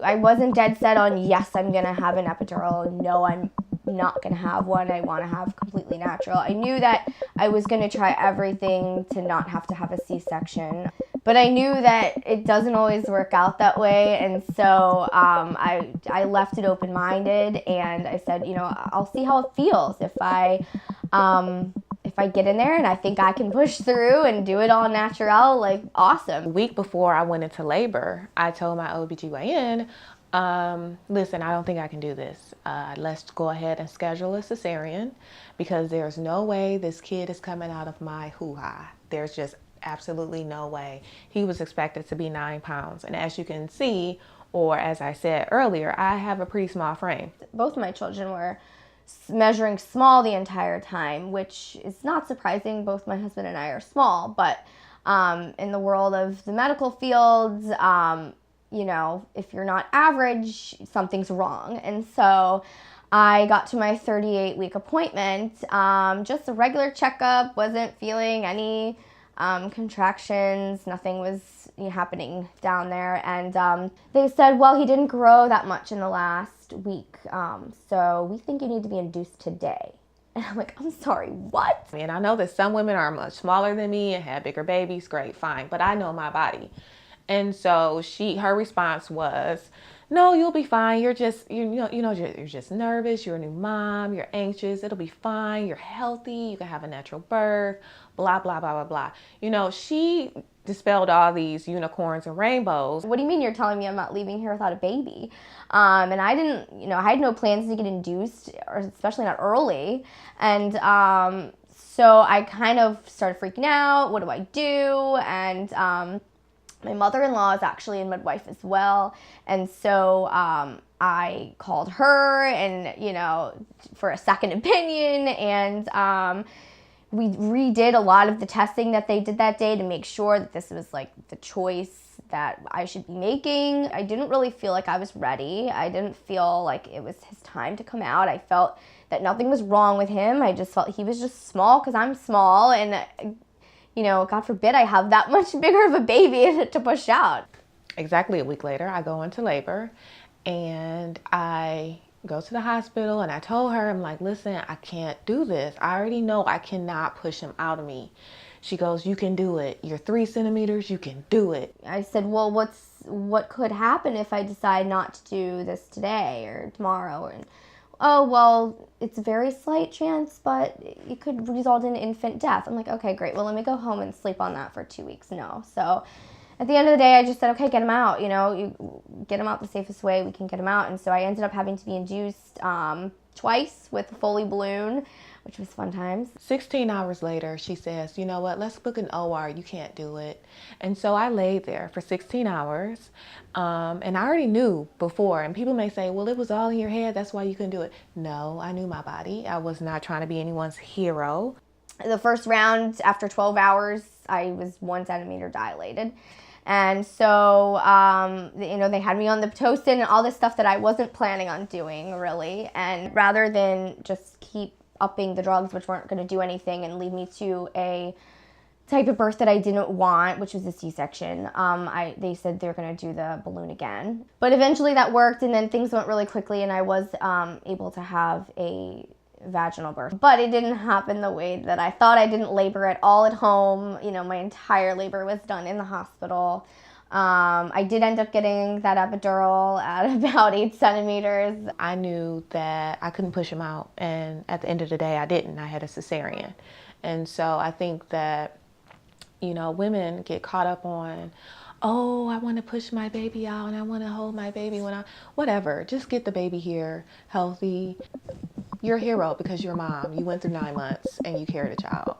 I wasn't dead set on, yes, I'm gonna have an epidural, no, I'm not gonna have one, I want to have completely natural. I knew that I was gonna try everything to not have to have a C-section, but I knew that it doesn't always work out that way, and so I left it open-minded, and I said, you know, I'll see how it feels. If I get in there and I think I can push through and do it all natural, like, awesome. A week before I went into labor, I told my OBGYN, listen, I don't think I can do this. Let's go ahead and schedule a cesarean, because there's no way this kid is coming out of my hoo-ha. There's just absolutely no way. He was expected to be 9 pounds. And as you can see, or as I said earlier, I have a pretty small frame. Both of my children were measuring small the entire time, which is not surprising. Both my husband and I are small, but in the world of the medical fields, you know, if you're not average, something's wrong. And so I got to my 38-week appointment, just a regular checkup, wasn't feeling any contractions, nothing was happening down there. And they said, well, he didn't grow that much in the last week, so we think you need to be induced today. And I'm like, I'm sorry, what? And I know that some women are much smaller than me and have bigger babies, great, fine, but I know my body. And so her response was, no, you'll be fine. You're just, you're just nervous. You're a new mom. You're anxious. It'll be fine. You're healthy. You can have a natural birth, blah, blah, blah, blah, blah. You know, she dispelled all these unicorns and rainbows. What do you mean you're telling me I'm not leaving here without a baby? And I didn't, I had no plans to get induced, or especially not early. And so I kind of started freaking out. What do I do? And my mother-in-law is actually a midwife as well, and so I called her and, for a second opinion, and we redid a lot of the testing that they did that day to make sure that this was like the choice that I should be making. I didn't really feel like I was ready. I didn't feel like it was his time to come out. I felt that nothing was wrong with him. I just felt he was just small because I'm small, and God forbid I have that much bigger of a baby to push out. Exactly a week later, I go into labor, and I go to the hospital, and I told her, I'm like, listen, I can't do this. I already know I cannot push him out of me. She goes, you can do it. You're 3 centimeters, you can do it. I said, well, what could happen if I decide not to do this today or tomorrow? And, oh, well, it's a very slight chance, but it could result in infant death. I'm like, okay, great. Well, let me go home and sleep on that for 2 weeks. No. So at the end of the day, I just said, okay, get him out. You get him out the safest way we can get him out. And so I ended up having to be induced twice with a Foley balloon, which was fun times. 16 hours later, she says, you know what, let's book an OR. You can't do it. And so I laid there for 16 hours. And I already knew before, and people may say, well, it was all in your head, that's why you couldn't do it. No, I knew my body. I was not trying to be anyone's hero. The first round, after 12 hours, I was 1 centimeter dilated. And so, they had me on the Pitocin and all this stuff that I wasn't planning on doing, really. And rather than just keep upping the drugs, which weren't going to do anything and lead me to a type of birth that I didn't want, which was a C-section, they said they were going to do the balloon again. But eventually that worked, and then things went really quickly, and I was able to have a vaginal birth. But it didn't happen the way that I thought. I didn't labor at all at home. My entire labor was done in the hospital. I did end up getting that epidural at about 8 centimeters. I knew that I couldn't push him out, and at the end of the day, I didn't. I had a cesarean. And so I think that, women get caught up on, oh, I want to push my baby out and I want to hold my baby whatever. Just get the baby here, healthy. You're a hero because you're a mom. You went through 9 months and you carried a child.